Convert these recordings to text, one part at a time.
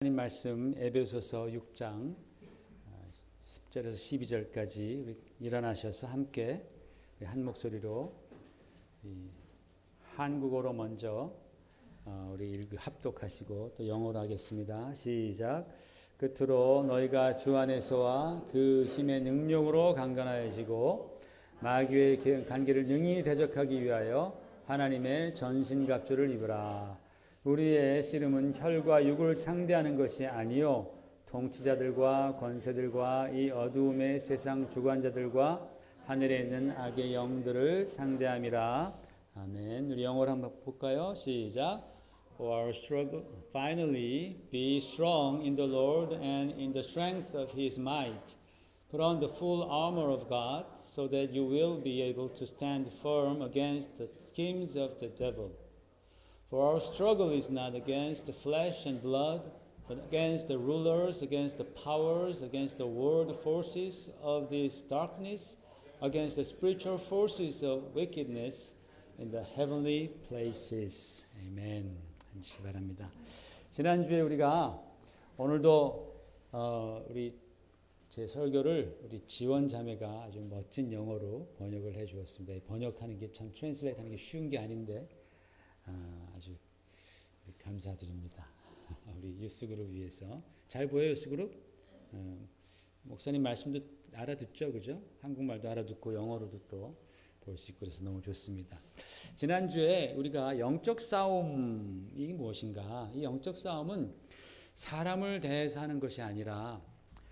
하나님 말씀 에베소서 6장 10절에서 12절까지 우리 일어나셔서 함께 한 목소리로 한국어로 먼저 우리 합독하시고 또 영어로 하겠습니다. 시작. 끝으로 너희가 주 안에서와 그 힘의 능력으로 강건하여지고 마귀의 관계를 능히 대적하기 위하여 하나님의 전신갑주를 입으라. 우리의 씨름은 혈과 육을 상대하는 것이 아니요 통치자들과 권세들과 이 어두움의 세상 주관자들과 하늘에 있는 악의 영들을 상대함이라. 아멘. 우리 영어로 한번 볼까요? 시작. For our struggle, finally, be strong in the Lord and in the strength of His might. Put on the full armor of God, so that you will be able to stand firm against the schemes of the devil. For our struggle is not against flesh and blood, but against the rulers, against the powers, against the world forces of this darkness, against the spiritual forces of wickedness in the heavenly places. 아멘. 하시기 바랍니다. 지난주에 우리가 오늘도 우리 제 설교를 우리 지원 자매가 아주 멋진 영어로 번역을 해 주었습니다. 번역하는 게 참 트랜슬레이트 하는 게 쉬운 게 아닌데 아주 감사드립니다. 우리 유스그룹 위해서. 잘 보여요, 유스그룹? 목사님 말씀도 알아듣죠, 그죠? 한국말도 알아듣고 영어로도 또 볼 수 있고 그래서 너무 좋습니다. 지난주에 우리가 영적 싸움이 무엇인가? 이 영적 싸움은 사람을 대해서 하는 것이 아니라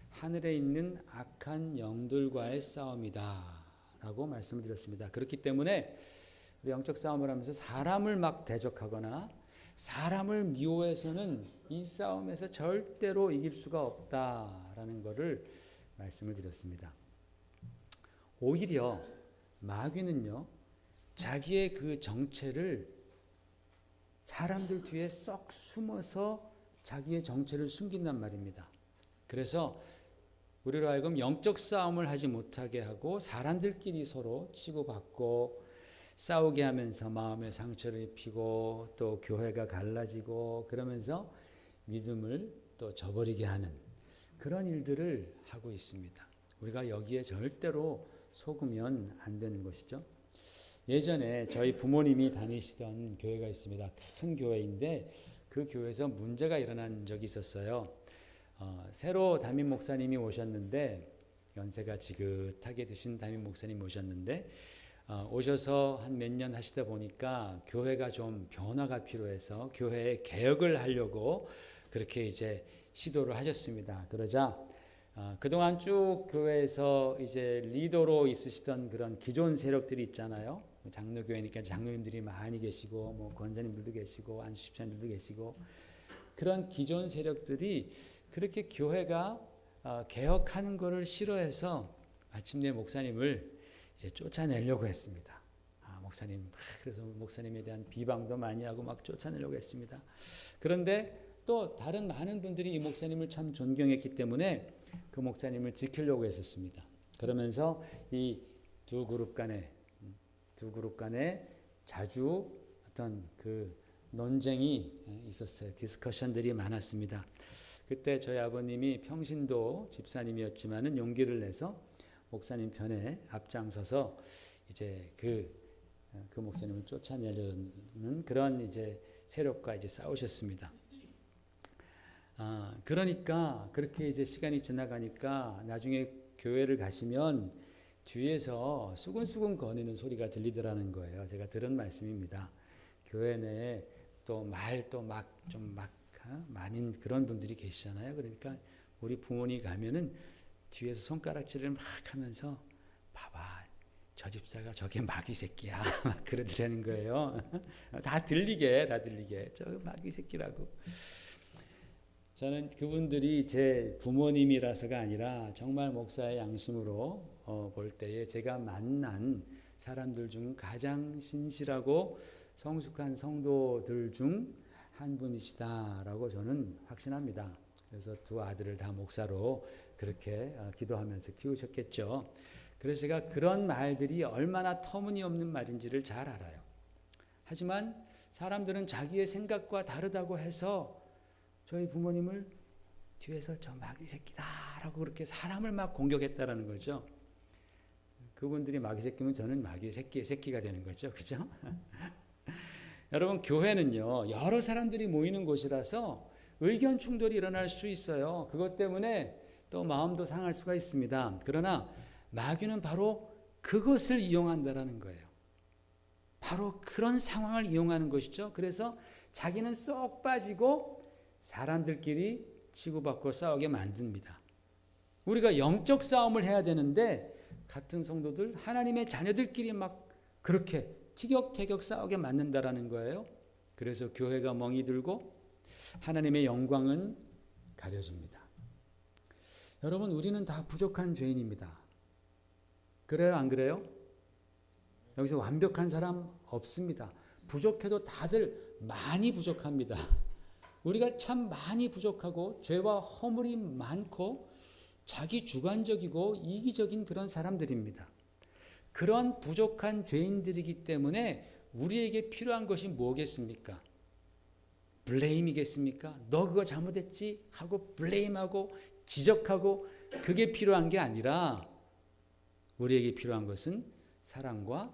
하늘에 있는 악한 영들과의 싸움이다 라고 말씀을 드렸습니다. 그렇기 때문에 우리 영적 싸움을 하면서 사람을 막 대적하거나 사람을 미워해서는 이 싸움에서 절대로 이길 수가 없다라는 것을 말씀을 드렸습니다. 오히려 마귀는요, 자기의 그 정체를 사람들 뒤에 쏙 숨어서 자기의 정체를 숨긴단 말입니다. 그래서 우리로 하여금 영적 싸움을 하지 못하게 하고 사람들끼리 서로 치고받고 싸우게 하면서 마음의 상처를 입히고 또 교회가 갈라지고 그러면서 믿음을 또 저버리게 하는 그런 일들을 하고 있습니다. 우리가 여기에 절대로 속으면 안 되는 것이죠. 예전에 저희 부모님이 다니시던 교회가 있습니다. 큰 교회인데 그 교회에서 문제가 일어난 적이 있었어요. 새로 담임 목사님이 오셨는데 연세가 지긋하게 드신 담임 목사님이 오셨는데 오셔서 한 몇 년 하시다 보니까 교회가 좀 변화가 필요해서 교회에 개혁을 하려고 그렇게 이제 시도를 하셨습니다. 그러자 그동안 쭉 교회에서 이제 리더로 있으시던 그런 기존 세력들이 있잖아요. 장로교회니까 장로님들이 많이 계시고 뭐 권사님들도 계시고 안수집사님들도 계시고 그런 기존 세력들이 그렇게 교회가 개혁하는 것을 싫어해서 마침내 목사님을 이제 쫓아내려고 했습니다. 목사님, 그래서 목사님에 대한 비방도 많이 하고 막 쫓아내려고 했습니다. 그런데 또 다른 많은 분들이 이 목사님을 참 존경했기 때문에 그 목사님을 지키려고 했었습니다. 그러면서 이 두 그룹 간에 자주 어떤 그 논쟁이 있었어요. 디스커션들이 많았습니다. 그때 저희 아버님이 평신도 집사님이었지만은 용기를 내서 목사님 편에 앞장서서 이제 그 목사님을 쫓아내려는 그런 이제 세력과 이제 싸우셨습니다. 그러니까 그렇게 이제 시간이 지나가니까 나중에 교회를 가시면 뒤에서 수근수근 거리는 소리가 들리더라는 거예요. 제가 들은 말씀입니다. 교회 내에 또 말 또 막 좀 막 많은 그런 분들이 계시잖아요. 그러니까 우리 부모님 가면은 뒤에서 손가락질을 막 하면서 봐봐 저 집사가 저게 마귀 새끼야 막 그러더라는 거예요. 다 들리게 저 마귀 새끼라고. 저는 그분들이 제 부모님이라서가 아니라 정말 목사의 양심으로 볼 때에 제가 만난 사람들 중 가장 신실하고 성숙한 성도들 중 한 분이시다라고 저는 확신합니다. 그래서 두 아들을 다 목사로 그렇게 기도하면서 키우셨겠죠. 그래서 제가 그런 말들이 얼마나 터무니없는 말인지를 잘 알아요. 하지만 사람들은 자기의 생각과 다르다고 해서 저희 부모님을 뒤에서 저 마귀 새끼다라고 그렇게 사람을 막 공격했다라는 거죠. 그분들이 마귀 새끼면 저는 마귀 새끼가 되는 거죠. 그죠? 여러분, 교회는요, 여러 사람들이 모이는 곳이라서 의견 충돌이 일어날 수 있어요. 그것 때문에 또 마음도 상할 수가 있습니다. 그러나 마귀는 바로 그것을 이용한다라는 거예요. 바로 그런 상황을 이용하는 것이죠. 그래서 자기는 쏙 빠지고 사람들끼리 치고받고 싸우게 만듭니다. 우리가 영적 싸움을 해야 되는데 같은 성도들, 하나님의 자녀들끼리 막 그렇게 티격태격 싸우게 만든다라는 거예요. 그래서 교회가 멍이 들고 하나님의 영광은 가려집니다. 여러분, 우리는 다 부족한 죄인입니다. 그래요, 안 그래요? 여기서 완벽한 사람 없습니다. 부족해도 다들 많이 부족합니다. 우리가 참 많이 부족하고 죄와 허물이 많고 자기 주관적이고 이기적인 그런 사람들입니다. 그런 부족한 죄인들이기 때문에 우리에게 필요한 것이 뭐겠습니까? 블레임이겠습니까? 너 그거 잘못했지? 하고 블레임하고 지적하고 그게 필요한 게 아니라 우리에게 필요한 것은 사랑과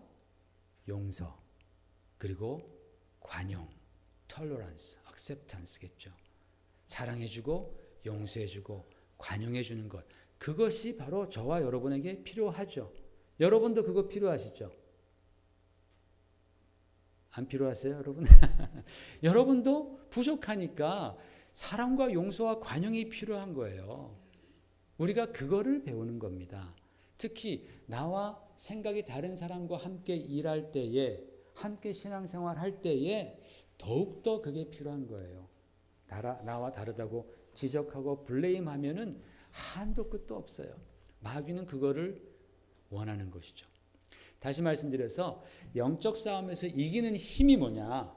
용서 그리고 관용, 톨러런스, 액셉턴스겠죠. 사랑해주고 용서해주고 관용해주는 것, 그것이 바로 저와 여러분에게 필요하죠. 여러분도 그거 필요하시죠? 안 필요하세요, 여러분? 여러분도 부족하니까 사랑과 용서와 관용이 필요한 거예요. 우리가 그거를 배우는 겁니다. 특히 나와 생각이 다른 사람과 함께 일할 때에, 함께 신앙생활 할 때에 더욱더 그게 필요한 거예요. 나와 다르다고 지적하고 블레임하면은 한도 끝도 없어요. 마귀는 그거를 원하는 것이죠. 다시 말씀드려서 영적 싸움에서 이기는 힘이 뭐냐?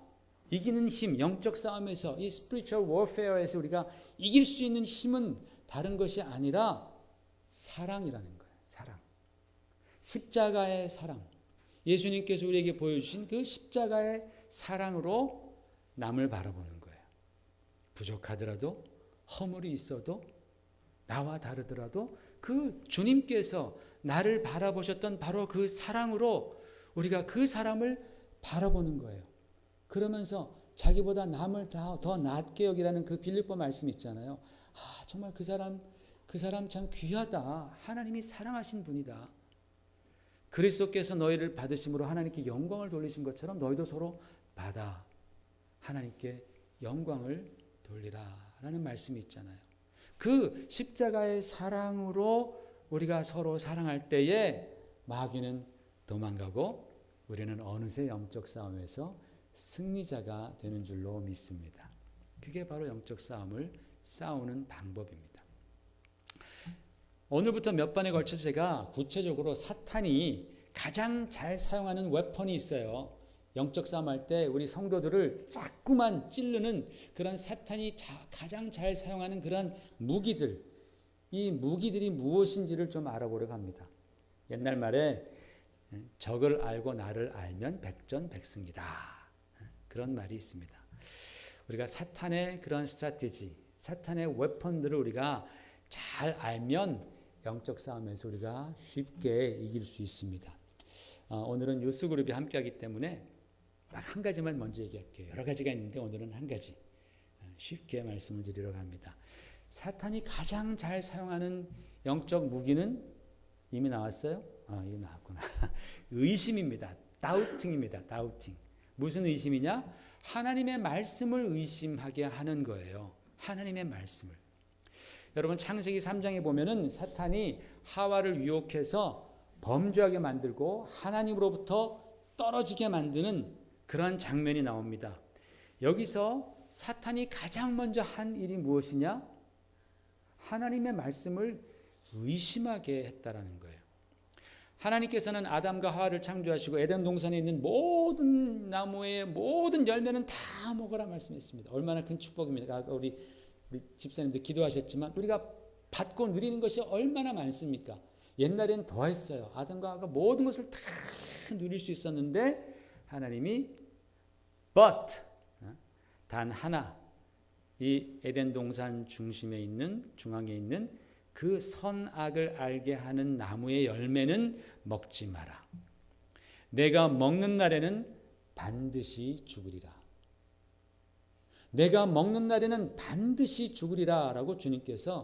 이기는 힘, 영적 싸움에서 이 spiritual warfare에서 우리가 이길 수 있는 힘은 다른 것이 아니라 사랑이라는 거예요. 사랑. 십자가의 사랑. 예수님께서 우리에게 보여주신 그 십자가의 사랑으로 남을 바라보는 거예요. 부족하더라도 허물이 있어도 나와 다르더라도 그 주님께서 나를 바라보셨던 바로 그 사랑으로 우리가 그 사람을 바라보는 거예요. 그러면서 자기보다 남을 더 낮게 여기라는 그 빌립보 말씀 있잖아요. 정말 그 사람 참 귀하다. 하나님이 사랑하신 분이다. 그리스도께서 너희를 받으심으로 하나님께 영광을 돌리신 것처럼 너희도 서로 받아 하나님께 영광을 돌리라라는 말씀이 있잖아요. 그 십자가의 사랑으로 우리가 서로 사랑할 때에 마귀는 도망가고 우리는 어느새 영적 싸움에서 승리자가 되는 줄로 믿습니다. 그게 바로 영적 싸움을 싸우는 방법입니다. 오늘부터 몇 번에 걸쳐서 제가 구체적으로 사탄이 가장 잘 사용하는 웨폰이 있어요. 영적 싸움할 때 우리 성도들을 자꾸만 찌르는 그런 사탄이 가장 잘 사용하는 그런 무기들, 이 무기들이 무엇인지를 좀 알아보려고 합니다. 옛날 말에 적을 알고 나를 알면 백전백승이다. 그런 말이 있습니다. 우리가 사탄의 그런 스트래티지, 사탄의 웨폰들을 우리가 잘 알면 영적 싸움에서 우리가 쉽게 이길 수 있습니다. 오늘은 유스그룹이 함께하기 때문에 딱 한 가지만 먼저 얘기할게요. 여러 가지가 있는데 오늘은 한 가지 쉽게 말씀을 드리려고 합니다. 사탄이 가장 잘 사용하는 영적 무기는 이미 나왔어요? 이거 나왔구나. 의심입니다. 다우팅입니다. 다우팅. 무슨 의심이냐? 하나님의 말씀을 의심하게 하는 거예요. 하나님의 말씀을. 여러분 창세기 3장에 보면은 사탄이 하와를 유혹해서 범죄하게 만들고 하나님으로부터 떨어지게 만드는 그런 장면이 나옵니다. 여기서 사탄이 가장 먼저 한 일이 무엇이냐? 하나님의 말씀을 의심하게 했다라는 거예요. 하나님께서는 아담과 하와를 창조하시고 에덴 동산에 있는 모든 나무의 모든 열매는 다 먹으라 말씀했습니다. 얼마나 큰 축복입니다. 아까 우리 집사님들 기도하셨지만 우리가 받고 누리는 것이 얼마나 많습니까? 옛날엔 더했어요. 아담과 하와가 모든 것을 다 누릴 수 있었는데 하나님이 but 단 하나 이 에덴 동산 중심에 있는 중앙에 있는 그 선악을 알게 하는 나무의 열매는 먹지 마라. 내가 먹는 날에는 반드시 죽으리라. 내가 먹는 날에는 반드시 죽으리라 라고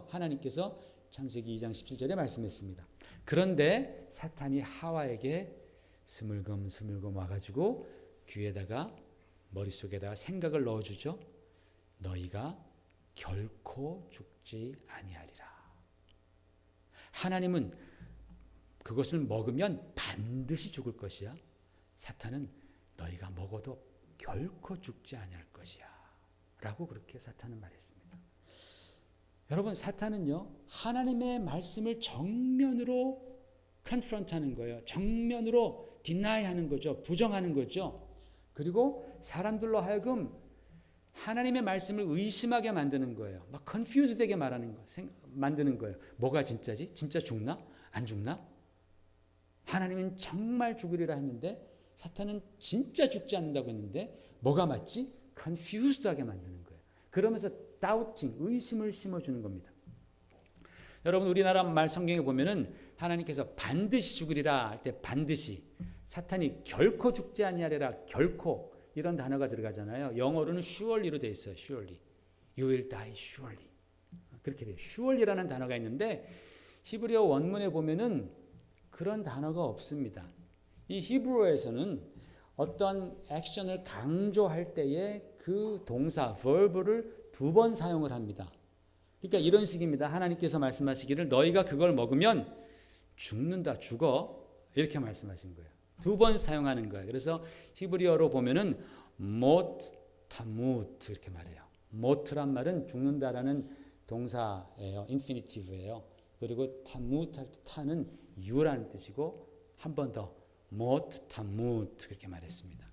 하나님께서 창세기 2장 17절에 말씀했습니다. 그런데 사탄이 하와에게 스물금 와가지고 귀에다가 머릿속에다가 생각을 넣어주죠. 너희가 결코 죽지 아니하리라. 하나님은 그것을 먹으면 반드시 죽을 것이야. 사탄은 너희가 먹어도 결코 죽지 아니할 것이야 라고 그렇게 사탄은 말했습니다. 여러분, 사탄은요 하나님의 말씀을 정면으로 컨프런트하는 거예요. 정면으로 디나이하는 거죠. 부정하는 거죠. 그리고 사람들로 하여금 하나님의 말씀을 의심하게 만드는 거예요. 막 컨퓨즈 되게 만드는 거예요. 뭐가 진짜지? 진짜 죽나? 안 죽나? 하나님은 정말 죽으리라 했는데 사탄은 진짜 죽지 않는다고 했는데 뭐가 맞지? 컨퓨즈하게 만드는 거예요. 그러면서 doubting, 의심을 심어주는 겁니다. 여러분, 우리나라 말 성경에 보면은 하나님께서 반드시 죽으리라 할 때 반드시, 사탄이 결코 죽지 아니하리라 결코 이런 단어가 들어가잖아요. 영어로는 surely로 되어 있어요. surely. You will die surely. 그렇게 돼요. surely라는 단어가 있는데 히브리어 원문에 보면은 그런 단어가 없습니다. 이 히브리어에서는 어떤 액션을 강조할 때에 그 동사, verb를 2번 사용을 합니다. 그러니까 이런 식입니다. 하나님께서 말씀하시기를 너희가 그걸 먹으면 죽는다, 죽어. 이렇게 말씀하신 거예요. 2번 사용하는 거예요. 그래서 히브리어로 보면은 mot tamut 이렇게 말해요. mot란 말은 죽는다라는 동사예요. 인피니티브예요. 그리고 tamut 할 때 타는 유라는 뜻이고 한 번 더 mot tamut 그렇게 말했습니다.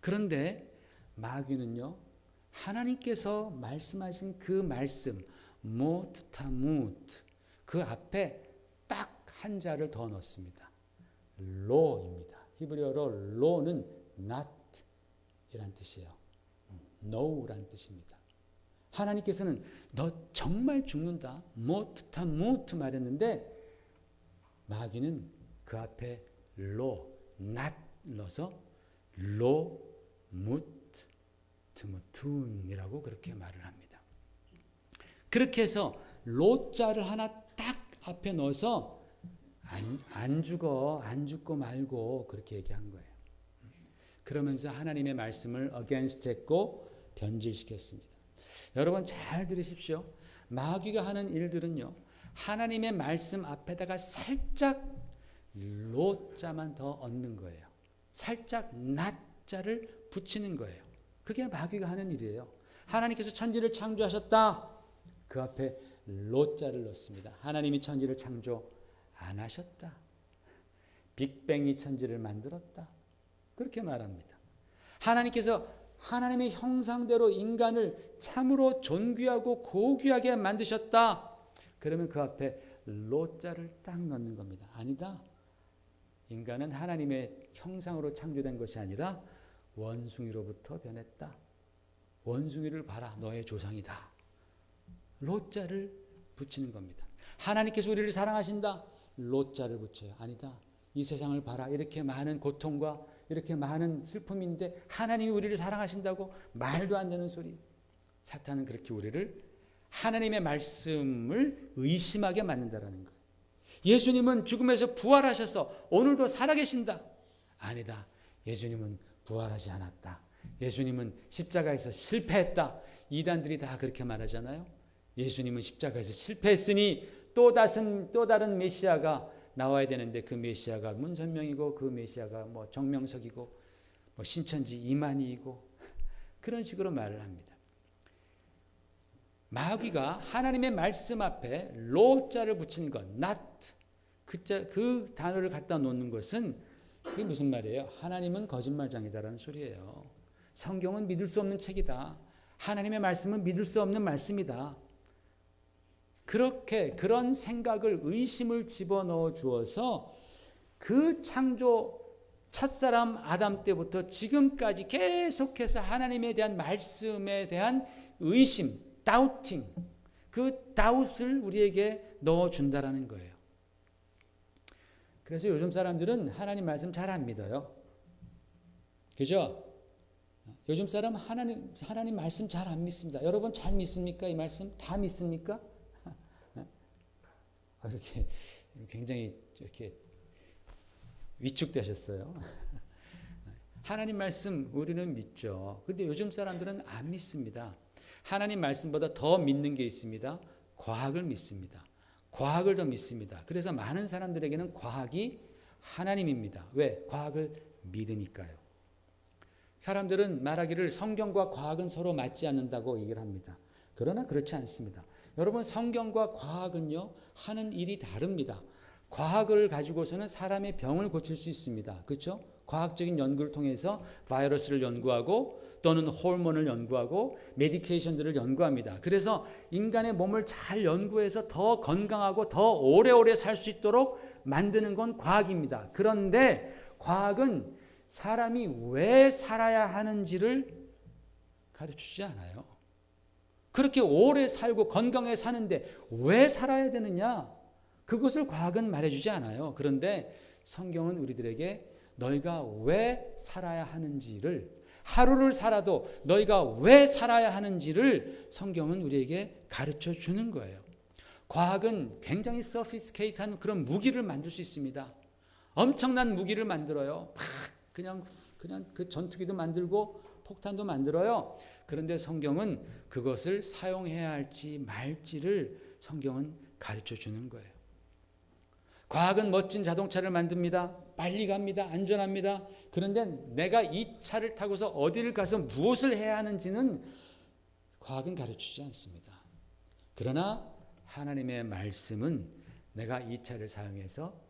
그런데 마귀는요 하나님께서 말씀하신 그 말씀 mot tamut 그 앞에 딱 한 자를 더 넣습니다. law입니다. 히브리어로 law는 not 이란 뜻이에요. no란 뜻입니다. 하나님께서는 너 정말 죽는다. mot tamut 말했는데 마귀는 그 앞에 law, not 넣어서 lo mut tmutun이라고 그렇게 말을 합니다. 그렇게 해서 로자를 하나 딱 앞에 넣어서 안 죽고 말고 그렇게 얘기한 거예요. 그러면서 하나님의 말씀을 against 했고 변질시켰습니다. 여러분 잘 들으십시오. 마귀가 하는 일들은요 하나님의 말씀 앞에다가 살짝 로자만 더 얹는 거예요. 살짝 낫자를 붙이는 거예요. 그게 마귀가 하는 일이에요. 하나님께서 천지를 창조하셨다. 그 앞에 로자를 넣습니다. 하나님이 천지를 창조 안 하셨다. 빅뱅이 천지를 만들었다. 그렇게 말합니다. 하나님께서 하나님의 형상대로 인간을 참으로 존귀하고 고귀하게 만드셨다. 그러면 그 앞에 로자를 딱 넣는 겁니다. 아니다. 인간은 하나님의 형상으로 창조된 것이 아니라 원숭이로부터 변했다. 원숭이를 봐라. 너의 조상이다. 로자를 붙이는 겁니다. 하나님께서 우리를 사랑하신다. 로자를 붙여요. 아니다. 이 세상을 봐라. 이렇게 많은 고통과 이렇게 많은 슬픔인데 하나님이 우리를 사랑하신다고 말도 안 되는 소리. 사탄은 그렇게 우리를 하나님의 말씀을 의심하게 만든다라는 거예요. 예수님은 죽음에서 부활하셔서 오늘도 살아계신다. 아니다. 예수님은 부활하지 않았다. 예수님은 십자가에서 실패했다. 이단들이 다 그렇게 말하잖아요. 예수님은 십자가에서 실패했으니 또 다른 메시아가 나와야 되는데 그 메시아가 문선명이고 그 메시아가 뭐 정명석이고 뭐 신천지 이만희이고 그런 식으로 말을 합니다. 마귀가 하나님의 말씀 앞에 로자를 붙이는 것, not 그 단어를 갖다 놓는 것은 그게 무슨 말이에요? 하나님은 거짓말장이다라는 소리예요. 성경은 믿을 수 없는 책이다. 하나님의 말씀은 믿을 수 없는 말씀이다. 그런 생각을 의심을 집어넣어 주어서 그 창조 첫사람 아담 때부터 지금까지 계속해서 하나님에 대한 말씀에 대한 의심, doubting, 그 doubt을 우리에게 넣어준다라는 거예요. 그래서 요즘 사람들은 하나님 말씀 잘 안 믿어요. 그죠? 요즘 사람 하나님 말씀 잘 안 믿습니다. 여러분 잘 믿습니까? 이 말씀 다 믿습니까? 이렇게 굉장히 이렇게 위축되셨어요. 하나님 말씀 우리는 믿죠. 근데 요즘 사람들은 안 믿습니다. 하나님 말씀보다 더 믿는 게 있습니다. 과학을 믿습니다. 과학을 더 믿습니다. 그래서 많은 사람들에게는 과학이 하나님입니다. 왜? 과학을 믿으니까요. 사람들은 말하기를 성경과 과학은 서로 맞지 않는다고 얘기를 합니다. 그러나 그렇지 않습니다. 여러분, 성경과 과학은요, 하는 일이 다릅니다. 과학을 가지고서는 사람의 병을 고칠 수 있습니다. 그렇죠? 과학적인 연구를 통해서 바이러스를 연구하고 또는 호르몬을 연구하고 메디케이션들을 연구합니다. 그래서 인간의 몸을 잘 연구해서 더 건강하고 더 오래오래 살 수 있도록 만드는 건 과학입니다. 그런데 과학은 사람이 왜 살아야 하는지를 가르치지 않아요. 그렇게 오래 살고 건강하게 사는데 왜 살아야 되느냐? 그것을 과학은 말해주지 않아요. 그런데 성경은 우리들에게 너희가 왜 살아야 하는지를, 하루를 살아도 너희가 왜 살아야 하는지를 성경은 우리에게 가르쳐 주는 거예요. 과학은 굉장히 서피스케이트한 그런 무기를 만들 수 있습니다. 엄청난 무기를 만들어요. 그냥 그 전투기도 만들고 폭탄도 만들어요. 그런데 성경은 그것을 사용해야 할지 말지를 성경은 가르쳐 주는 거예요. 과학은 멋진 자동차를 만듭니다. 빨리 갑니다. 안전합니다. 그런데 내가 이 차를 타고서 어디를 가서 무엇을 해야 하는지는 과학은 가르치지 않습니다. 그러나 하나님의 말씀은 내가 이 차를 사용해서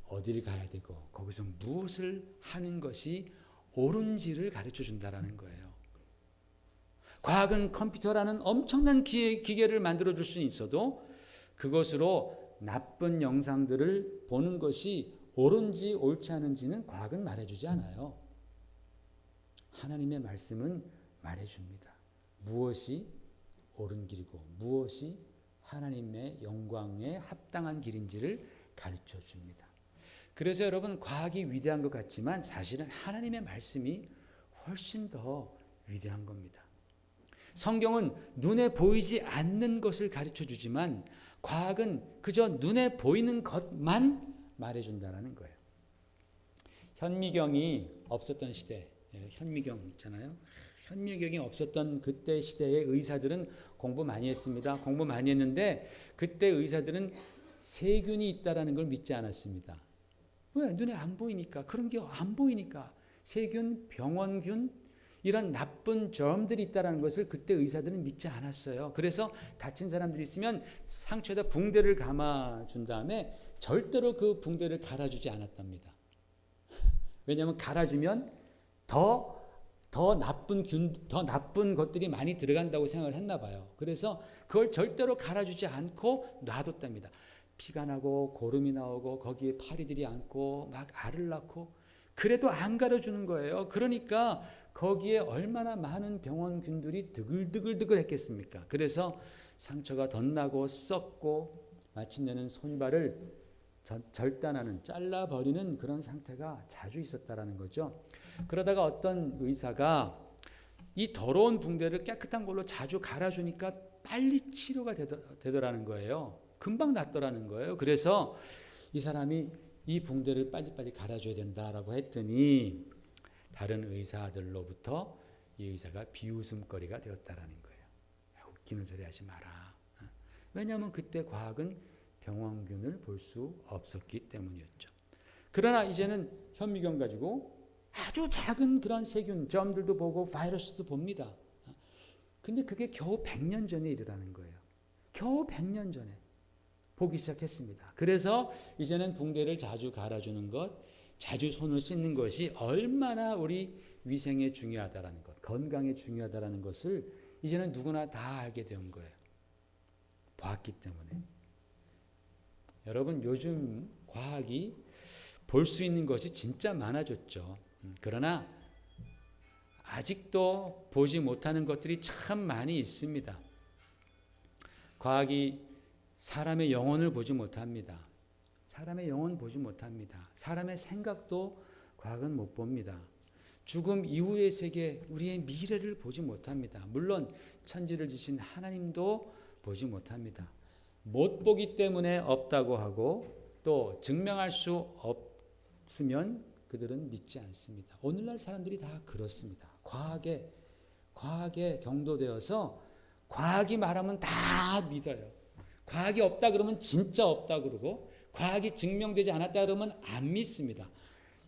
어디를 가야 되고 거기서 무엇을 하는 것이 옳은지를 가르쳐 준다는 거예요. 과학은 컴퓨터라는 엄청난 기계를 만들어줄 수는 있어도 그것으로 나쁜 영상들을 보는 것이 옳은지 옳지 않은지는 과학은 말해주지 않아요. 하나님의 말씀은 말해줍니다. 무엇이 옳은 길이고 무엇이 하나님의 영광에 합당한 길인지를 가르쳐 줍니다. 그래서 여러분, 과학이 위대한 것 같지만 사실은 하나님의 말씀이 훨씬 더 위대한 겁니다. 성경은 눈에 보이지 않는 것을 가르쳐 주지만 과학은 그저 눈에 보이는 것만 말해준다는 거예요. 현미경이 없었던 시대, 현미경 있잖아요. 현미경이 없었던 그때 시대의 의사들은 공부 많이 했습니다. 공부 많이 했는데 그때 의사들은 세균이 있다는 걸 믿지 않았습니다. 왜? 눈에 안 보이니까. 그런 게 안 보이니까. 세균, 병원균, 이런 나쁜 점들이 있다는 것을 그때 의사들은 믿지 않았어요. 그래서 다친 사람들이 있으면 상처에다 붕대를 감아준 다음에 절대로 그 붕대를 갈아주지 않았답니다. 왜냐하면 갈아주면 더 나쁜 것들이 많이 들어간다고 생각을 했나 봐요. 그래서 그걸 절대로 갈아주지 않고 놔뒀답니다. 피가 나고 고름이 나오고 거기에 파리들이 앉고 막 알을 낳고 그래도 안 갈아주는 거예요. 그러니까 거기에 얼마나 많은 병원균들이 드글드글 했겠습니까? 그래서 상처가 덧나고 썩고 마침내는 손발을 절단하는, 잘라버리는 그런 상태가 자주 있었다라는 거죠. 그러다가 어떤 의사가 이 더러운 붕대를 깨끗한 걸로 자주 갈아주니까 빨리 치료가 되더라는 거예요. 금방 낫더라는 거예요. 그래서 이 사람이 이 붕대를 빨리빨리 갈아줘야 된다라고 했더니 다른 의사들로부터 이 의사가 비웃음거리가 되었다라는 거예요. 웃기는 소리 하지 마라. 왜냐하면 그때 과학은 병원균을 볼 수 없었기 때문이었죠. 그러나 이제는 현미경 가지고 아주 작은 그런 세균, 점들도 보고 바이러스도 봅니다. 근데 그게 겨우 100년 전의 일이라는 거예요. 겨우 100년 전에 보기 시작했습니다. 그래서 이제는 붕대를 자주 갈아주는 것, 자주 손을 씻는 것이 얼마나 우리 위생에 중요하다라는 것, 건강에 중요하다라는 것을 이제는 누구나 다 알게 된 거예요. 봤기 때문에. 여러분, 요즘 과학이 볼 수 있는 것이 진짜 많아졌죠. 그러나 아직도 보지 못하는 것들이 참 많이 있습니다. 과학이 사람의 영혼을 보지 못합니다. 사람의 영혼 보지 못합니다. 사람의 생각도 과학은 못 봅니다. 죽음 이후의 세계, 우리의 미래를 보지 못합니다. 물론 천지를 지신 하나님도 보지 못합니다. 못 보기 때문에 없다고 하고 또 증명할 수 없으면 그들은 믿지 않습니다. 오늘날 사람들이 다 그렇습니다. 과학에 경도되어서 과학이 말하면 다 믿어요. 과학이 없다 그러면 진짜 없다 그러고 과학이 증명되지 않았다 그러면 안 믿습니다.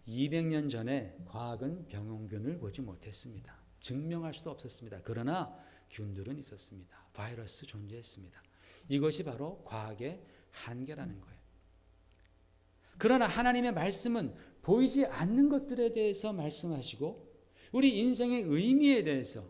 200년 전에 과학은 병원균을 보지 못했습니다. 증명할 수도 없었습니다. 그러나 균들은 있었습니다. 바이러스 존재했습니다. 이것이 바로 과학의 한계라는 거예요. 그러나 하나님의 말씀은 보이지 않는 것들에 대해서 말씀하시고 우리 인생의 의미에 대해서,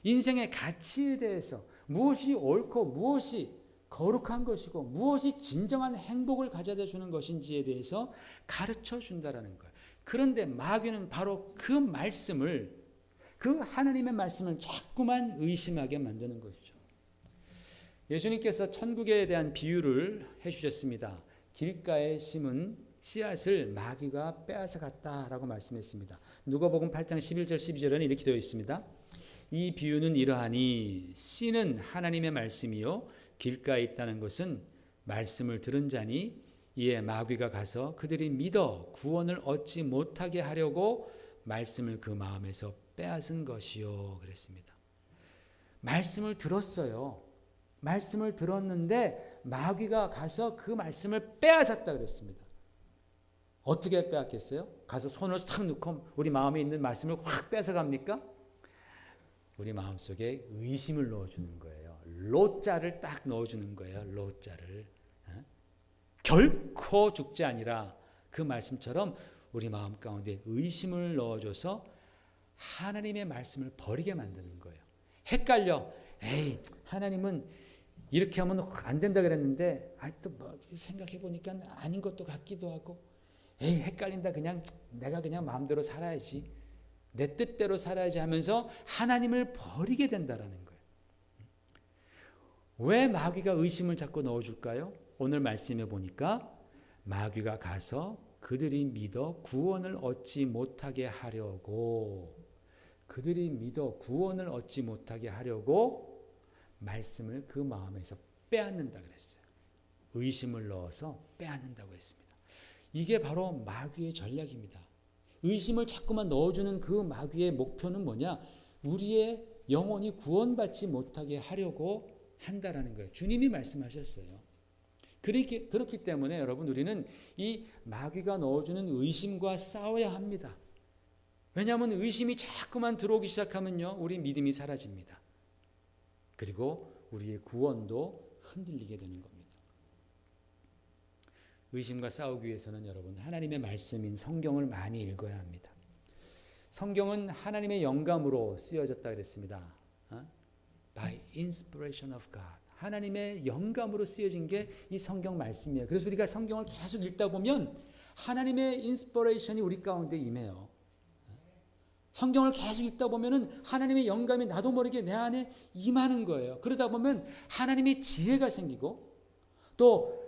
인생의 가치에 대해서 무엇이 옳고 무엇이 거룩한 것이고 무엇이 진정한 행복을 가져다 주는 것인지에 대해서 가르쳐 준다라는 거예요. 그런데 마귀는 바로 그 말씀을, 그 하나님의 말씀을 자꾸만 의심하게 만드는 것이죠. 예수님께서 천국에 대한 비유를 해주셨습니다. 길가에 심은 씨앗을 마귀가 빼앗아 갔다라고 말씀했습니다. 누가복음 8장 11절 12절에는 이렇게 되어 있습니다. 이 비유는 이러하니 씨는 하나님의 말씀이요 길가에 있다는 것은 말씀을 들은 자니 이에 마귀가 가서 그들이 믿어 구원을 얻지 못하게 하려고 말씀을 그 마음에서 빼앗은 것이요 그랬습니다. 말씀을 들었어요. 말씀을 들었는데 마귀가 가서 그 말씀을 빼앗았다 그랬습니다. 어떻게 빼앗겠어요? 가서 손을 탁 넣고 우리 마음에 있는 말씀을 확 뺏어갑니까? 우리 마음속에 의심을 넣어주는 거예요. 로자를 딱 넣어주는 거예요. 로자를. 결코 죽지 아니라 그 말씀처럼 우리 마음 가운데 의심을 넣어줘서 하나님의 말씀을 버리게 만드는 거예요. 헷갈려. 에이, 하나님은 이렇게 하면 안 된다 그랬는데 또 뭐 생각해 보니까 아닌 것도 같기도 하고 에이 헷갈린다. 내가 그냥 마음대로 살아야지. 내 뜻대로 살아야지 하면서 하나님을 버리게 된다라는 거예요. 왜 마귀가 의심을 자꾸 넣어줄까요? 오늘 말씀해 보니까 마귀가 가서 그들이 믿어 구원을 얻지 못하게 하려고, 그들이 믿어 구원을 얻지 못하게 하려고 말씀을 그 마음에서 빼앗는다 그랬어요. 의심을 넣어서 빼앗는다고 했습니다. 이게 바로 마귀의 전략입니다. 의심을 자꾸만 넣어주는 그 마귀의 목표는 뭐냐? 우리의 영혼이 구원받지 못하게 하려고 한다라는 거예요. 주님이 말씀하셨어요. 그렇기 때문에 여러분 우리는 이 마귀가 넣어주는 의심과 싸워야 합니다. 왜냐하면 의심이 자꾸만 들어오기 시작하면요, 우리 믿음이 사라집니다. 그리고 우리의 구원도 흔들리게 되는 겁니다. 의심과 싸우기 위해서는 여러분 하나님의 말씀인 성경을 많이 읽어야 합니다. 성경은 하나님의 영감으로 쓰여졌다 그랬습니다. By inspiration of God. 하나님의 영감으로 쓰여진 게 이 성경 말씀이에요. 그래서 우리가 성경을 계속 읽다 보면 하나님의 인스피레이션이 우리 가운데 임해요. 성경을 계속 읽다 보면은 하나님의 영감이 나도 모르게 내 안에 임하는 거예요. 그러다 보면 하나님의 지혜가 생기고 또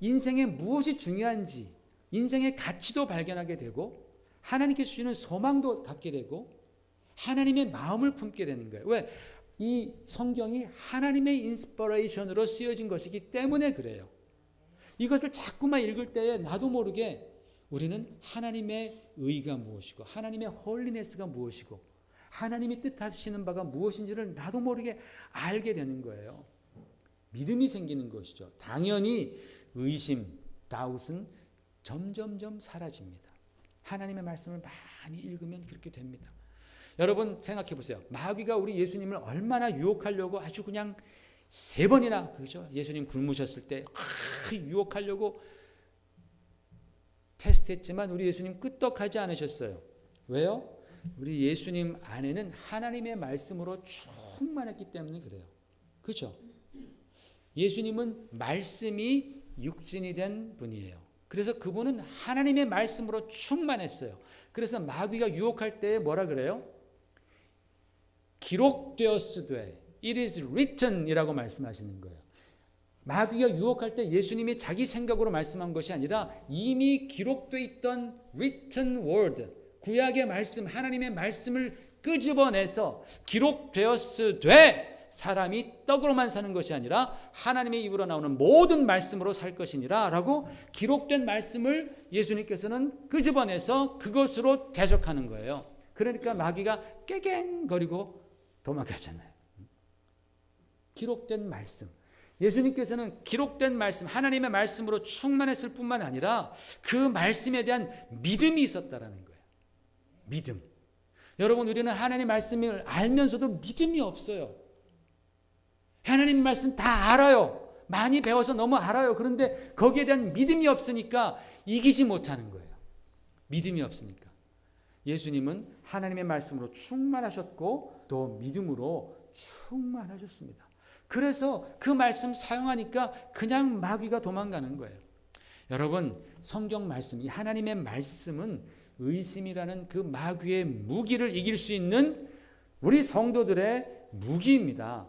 인생에 무엇이 중요한지, 인생의 가치도 발견하게 되고 하나님께 주시는 소망도 갖게 되고 하나님의 마음을 품게 되는 거예요. 왜? 이 성경이 하나님의 인스피레이션으로 쓰여진 것이기 때문에 그래요. 이것을 자꾸만 읽을 때에 나도 모르게 우리는 하나님의 의가 무엇이고 하나님의 홀리네스가 무엇이고 하나님이 뜻하시는 바가 무엇인지를 나도 모르게 알게 되는 거예요. 믿음이 생기는 것이죠. 당연히 의심, 다웃은 점점점 사라집니다. 하나님의 말씀을 많이 읽으면 그렇게 됩니다. 여러분 생각해 보세요. 마귀가 우리 예수님을 얼마나 유혹하려고 아주 그냥 3번이나 그죠? 예수님 굶으셨을 때 유혹하려고 테스트했지만 우리 예수님 끄떡하지 않으셨어요. 왜요? 우리 예수님 안에는 하나님의 말씀으로 충만했기 때문에 그래요. 그렇죠? 예수님은 말씀이 육신이 된 분이에요. 그래서 그분은 하나님의 말씀으로 충만했어요. 그래서 마귀가 유혹할 때 뭐라 그래요? 기록되었으되 it is written 이라고 말씀하시는 거예요. 마귀가 유혹할 때 예수님이 자기 생각으로 말씀한 것이 아니라 이미 기록되어 있던 written word, 구약의 말씀, 하나님의 말씀을 끄집어내서 기록되었으되 사람이 떡으로만 사는 것이 아니라 하나님의 입으로 나오는 모든 말씀으로 살 것이니라 라고 기록된 말씀을 예수님께서는 끄집어내서 그것으로 대적하는 거예요. 그러니까 마귀가 깨갱거리고 도망가잖아요. 기록된 말씀. 예수님께서는 기록된 말씀, 하나님의 말씀으로 충만했을 뿐만 아니라 그 말씀에 대한 믿음이 있었다라는 거예요. 믿음. 여러분, 우리는 하나님의 말씀을 알면서도 믿음이 없어요. 하나님 말씀 다 알아요. 많이 배워서 너무 알아요. 그런데 거기에 대한 믿음이 없으니까 이기지 못하는 거예요. 믿음이 없으니까. 예수님은 하나님의 말씀으로 충만하셨고 또 믿음으로 충만하셨습니다. 그래서 그 말씀 사용하니까 그냥 마귀가 도망가는 거예요. 여러분, 성경 말씀, 이 하나님의 말씀은 의심이라는 그 마귀의 무기를 이길 수 있는 우리 성도들의 무기입니다.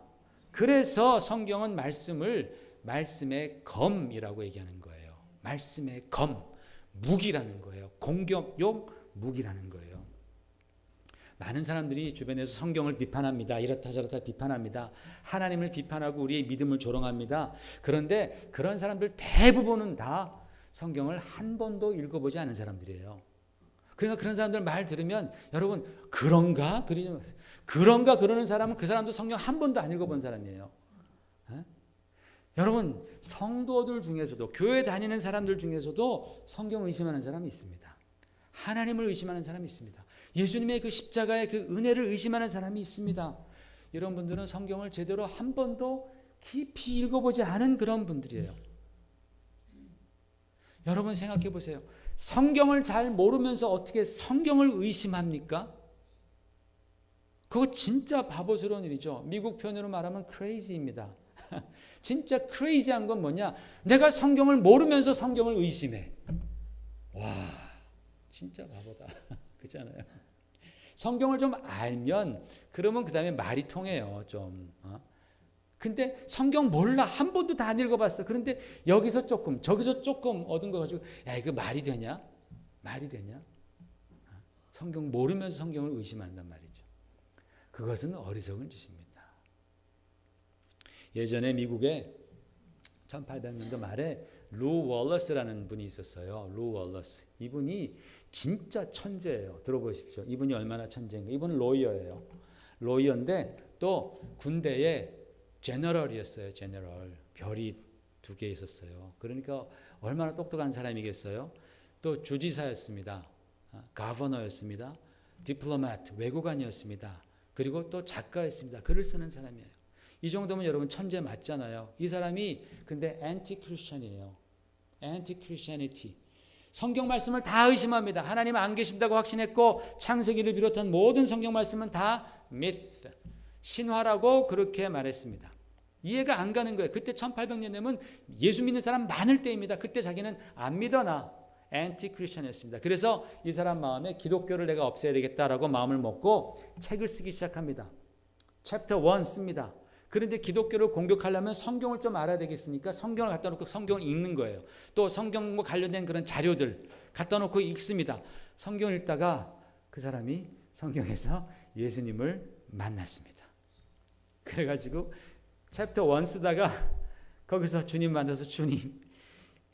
그래서 성경은 말씀을 말씀의 검이라고 얘기하는 거예요. 말씀의 검, 무기라는 거예요. 공격용 무기라는 거예요. 많은 사람들이 주변에서 성경을 비판합니다. 이렇다 저렇다 비판합니다. 하나님을 비판하고 우리의 믿음을 조롱합니다. 그런데 그런 사람들 대부분은 다 성경을 한 번도 읽어보지 않은 사람들이에요. 그러니까 그런 사람들 말 들으면 여러분 그런가? 그런가 그러는 사람은 그 사람도 성경 한 번도 안 읽어본 사람이에요. 에? 여러분 성도들 중에서도 교회 다니는 사람들 중에서도 성경 의심하는 사람이 있습니다. 하나님을 의심하는 사람이 있습니다. 예수님의 그 십자가의 그 은혜를 의심하는 사람이 있습니다. 이런 분들은 성경을 제대로 한 번도 깊이 읽어보지 않은 그런 분들이에요. 여러분 생각해 보세요. 성경을 잘 모르면서 어떻게 성경을 의심합니까? 그거 진짜 바보스러운 일이죠. 미국 표현으로 말하면 crazy입니다. 진짜 crazy한 건 뭐냐? 내가 성경을 모르면서 성경을 의심해. 와, 진짜 바보다. 그렇잖아요. 성경을 좀 알면 그러면 그 다음에 말이 통해요. 좀. 근데 성경 몰라. 한 번도 다 안 읽어봤어. 그런데 여기서 조금 저기서 조금 얻은 거 가지고 야 이거 말이 되냐? 말이 되냐? 성경 모르면서 성경을 의심한단 말이죠. 그것은 어리석은 짓입니다. 예전에 미국에 1800년도 말에 루 월러스라는 분이 있었어요. 루 월러스. 이분이 진짜 천재예요. 들어보십시오. 이분이 얼마나 천재인가. 이분은 로이어예요. 로이어인데 또 군대에 제너럴이었어요. 제너럴. 별이 2개 있었어요. 그러니까 얼마나 똑똑한 사람이겠어요. 또 주지사였습니다. 가버너였습니다. 디플로마트, 외교관이었습니다. 그리고 또 작가였습니다. 글을 쓰는 사람이에요. 이 정도면 여러분 천재 맞잖아요. 이 사람이 근데 엔티 크리스천이에요. 엔티 크리스천리티. 성경 말씀을 다 의심합니다. 하나님 안 계신다고 확신했고 창세기를 비롯한 모든 성경 말씀은 다 미스, 신화라고 그렇게 말했습니다. 이해가 안 가는 거예요. 그때 1800년 되면 예수 믿는 사람 많을 때입니다. 그때 자기는 안 믿어나 엔티 크리스천이었습니다. 그래서 이 사람 마음에 기독교를 내가 없애야 되겠다라고 마음을 먹고 책을 쓰기 시작합니다. 챕터 1 씁니다. 그런데 기독교를 공격하려면 성경을 좀 알아야 되겠으니까 성경을 갖다 놓고 성경을 읽는 거예요. 또 성경과 관련된 그런 자료들 갖다 놓고 읽습니다. 성경을 읽다가 그 사람이 성경에서 예수님을 만났습니다. 그래가지고 챕터 1 쓰다가 거기서 주님 만나서 주님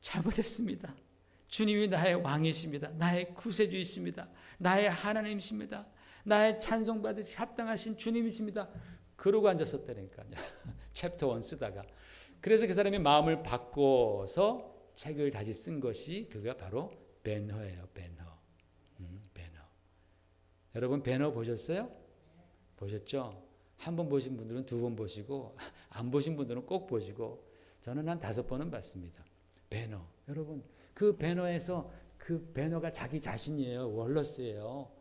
잘못했습니다. 주님이 나의 왕이십니다. 나의 구세주이십니다. 나의 하나님이십니다. 나의 찬송받으시 합당하신 주님이십니다. 그러고 앉았었다니까요. 챕터 1 쓰다가. 그래서 그 사람이 마음을 바꿔서 책을 다시 쓴 것이 그가 바로 벤허예요. 벤허. 벤허. 여러분 벤허 보셨어요? 보셨죠? 한 번 보신 분들은 2번 보시고 안 보신 분들은 꼭 보시고 저는 한 5번은 봤습니다. 벤허. 여러분 그 벤허에서 그 벤허가 자기 자신이에요. 월러스예요.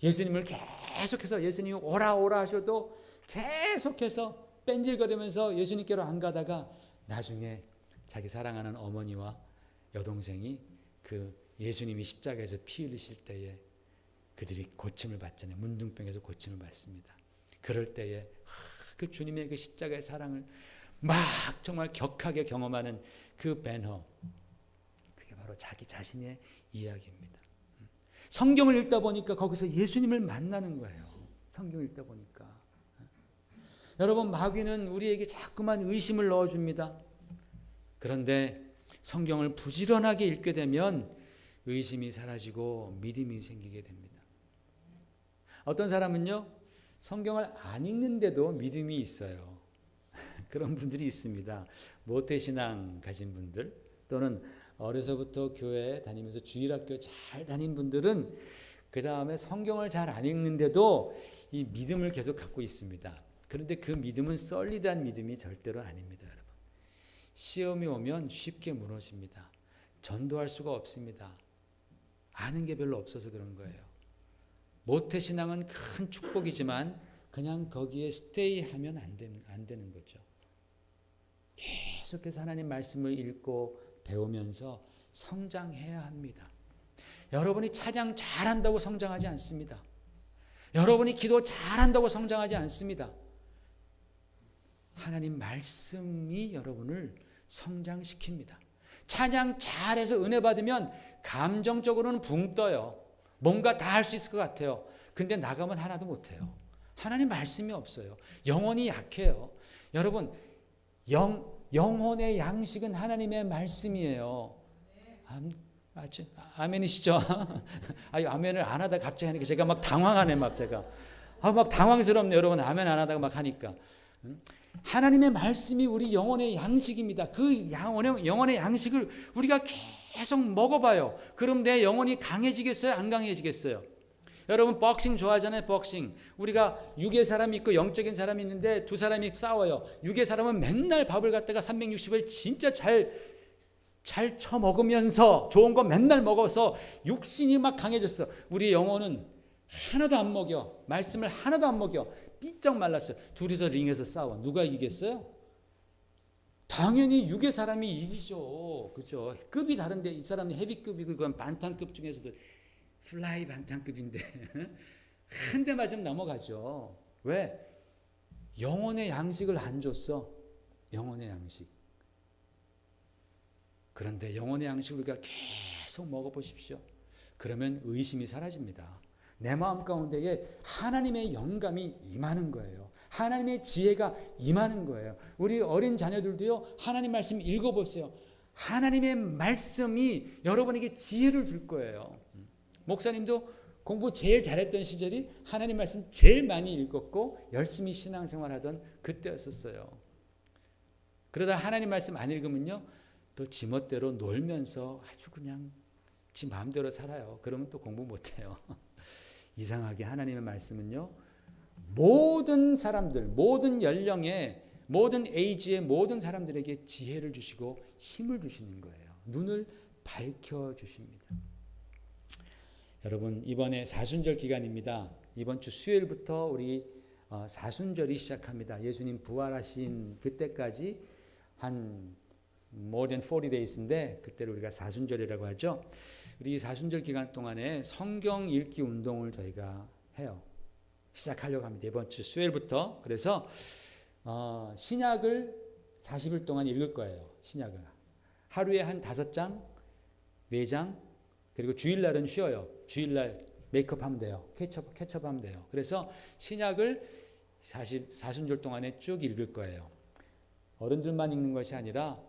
예수님을 계속해서 예수님이 오라 오라 하셔도 계속해서 뺀질거리면서 예수님께로 안 가다가 나중에 자기 사랑하는 어머니와 여동생이 그 예수님이 십자가에서 피 흘리실 때에 그들이 고침을 받잖아요. 문둥병에서 고침을 받습니다. 그럴 때에 그 주님의 그 십자가의 사랑을 막 정말 격하게 경험하는 그 배너, 그게 바로 자기 자신의 이야기입니다. 성경을 읽다 보니까 거기서 예수님을 만나는 거예요. 성경을 읽다 보니까. 여러분, 마귀는 우리에게 자꾸만 의심을 넣어줍니다. 그런데 성경을 부지런하게 읽게 되면 의심이 사라지고 믿음이 생기게 됩니다. 어떤 사람은요, 성경을 안 읽는데도 믿음이 있어요. 그런 분들이 있습니다. 모태신앙 가진 분들, 또는 어려서부터 교회 다니면서 주일학교 잘 다닌 분들은 그 다음에 성경을 잘 안 읽는데도 이 믿음을 계속 갖고 있습니다. 그런데 그 믿음은 썰리드한 믿음이 절대로 아닙니다, 여러분. 시험이 오면 쉽게 무너집니다. 전도할 수가 없습니다. 아는 게 별로 없어서 그런 거예요. 모태신앙은 큰 축복이지만 그냥 거기에 스테이하면 안 되는 거죠. 계속해서 하나님 말씀을 읽고 배우면서 성장해야 합니다. 여러분이 찬양 잘한다고 성장하지 않습니다. 여러분이 기도 잘한다고 성장하지 않습니다. 하나님 말씀이 여러분을 성장시킵니다. 찬양 잘해서 은혜 받으면 감정적으로는 붕 떠요. 뭔가 다 할 수 있을 것 같아요. 근데 나가면 하나도 못해요. 하나님 말씀이 없어요. 영혼이 약해요. 여러분, 영혼의 양식은 하나님의 말씀이에요. 아멘이시죠? 아유, 아멘을 안 하다 갑자기 하니까 제가 막 당황하네, 막 제가. 막 당황스럽네, 여러분. 아멘 안 하다가 막 하니까. 하나님의 말씀이 우리 영혼의 양식입니다. 그 영혼의 양식을 우리가 계속 먹어봐요. 그럼 내 영혼이 강해지겠어요? 안 강해지겠어요? 여러분, 복싱 좋아하잖아요. 복싱. 우리가 육의 사람이 있고 영적인 사람이 있는데 두 사람이 싸워요. 육의 사람은 맨날 밥을 갖다가 360을 진짜 잘 처먹으면서 좋은 거 맨날 먹어서 육신이 막 강해졌어. 우리 영혼은 하나도 안 먹여. 말씀을 하나도 안 먹여. 삐쩍 말랐어요. 둘이서 링에서 싸워. 누가 이기겠어요? 당연히 육의 사람이 이기죠. 그렇죠? 급이 다른데 이 사람이 헤비급이고 이건 반탄급 중에서도 플라이 반탄급인데 한 대 맞으면 넘어가죠. 왜? 영혼의 양식을 안 줬어. 영혼의 양식. 그런데 영혼의 양식을 우리가 계속 먹어보십시오. 그러면 의심이 사라집니다. 내 마음 가운데에 하나님의 영감이 임하는 거예요. 하나님의 지혜가 임하는 거예요. 우리 어린 자녀들도요, 하나님 말씀 읽어보세요. 하나님의 말씀이 여러분에게 지혜를 줄 거예요. 목사님도 공부 제일 잘했던 시절이 하나님 말씀 제일 많이 읽었고 열심히 신앙생활하던 그때였었어요. 그러다 하나님 말씀 안 읽으면요, 또 지멋대로 놀면서 아주 그냥 지 마음대로 살아요. 그러면 또 공부 못해요. 이상하게 하나님의 말씀은요, 모든 사람들, 모든 연령의, 모든 에이지의 모든 사람들에게 지혜를 주시고 힘을 주시는 거예요. 눈을 밝혀주십니다. 여러분, 이번에 사순절 기간입니다. 이번 주 수요일부터 우리 사순절이 시작합니다. 예수님 부활하신 그때까지 한 more than 40 days인데 그때를 우리가 사순절이라고 하죠. 우리 사순절 기간 동안에 성경 읽기 운동을 저희가 해요. 시작하려고 합니다. 이번 주 수요일부터. 그래서 신약을 40일 동안 읽을 거예요. 신약을. 하루에 한 5장, 4장, 그리고 주일날은 쉬어요. 주일날 메이크업하면 돼요. 캐첩하면 돼요. 그래서 신약을 4순절 동안에 쭉 읽을 거예요. 어른들만 읽는 것이 아니라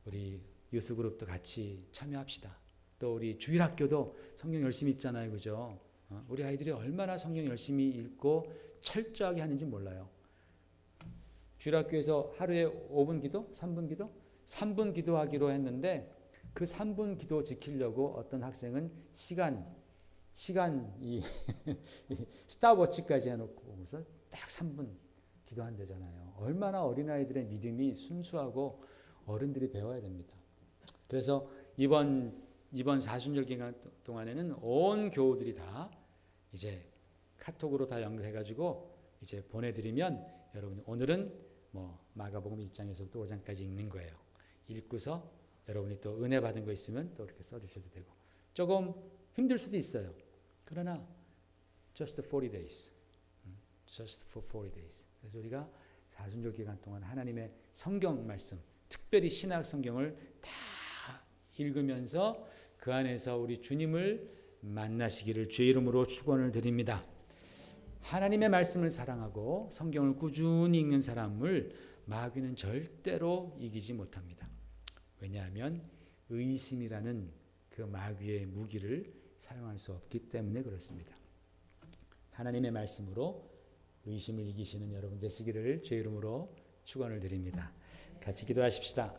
우리 유스그룹도 같이 참여합시다. 또 우리 주일학교도 성경 열심히 읽잖아요. 그죠? 우리 아이들이 얼마나 성경 열심히 읽고 철저하게 하는지 몰라요. 주일학교에서 하루에 5분 기도? 3분 기도? 3분 기도하기로 했는데 그 3분 기도 지키려고 어떤 학생은 시간 스탑워치까지 해놓고서 딱 3분 기도한대잖아요. 얼마나 어린아이들의 믿음이 순수하고 어른들이 배워야 됩니다. 그래서 이번 사순절 기간 동안에는 온 교우들이 다 이제 카톡으로 다 연결해가지고 이제 보내드리면 여러분이 오늘은 마가복음 1장에서부터 5장까지 읽는 거예요. 읽고서 여러분이 또 은혜 받은 거 있으면 또 이렇게 써주셔도 되고, 조금 힘들 수도 있어요. 그러나 just 40 days just for 40 days. 그래서 우리가 사순절 기간 동안 하나님의 성경 말씀, 특별히 신약 성경을 다 읽으면서 그 안에서 우리 주님을 만나시기를 주의 이름으로 축원을 드립니다. 하나님의 말씀을 사랑하고 성경을 꾸준히 읽는 사람을 마귀는 절대로 이기지 못합니다. 왜냐하면 의심이라는 그 마귀의 무기를 사용할 수 없기 때문에 그렇습니다. 하나님의 말씀으로 의심을 이기시는 여러분 되시기를 주의 이름으로 축원을 드립니다. 같이 기도하십시다.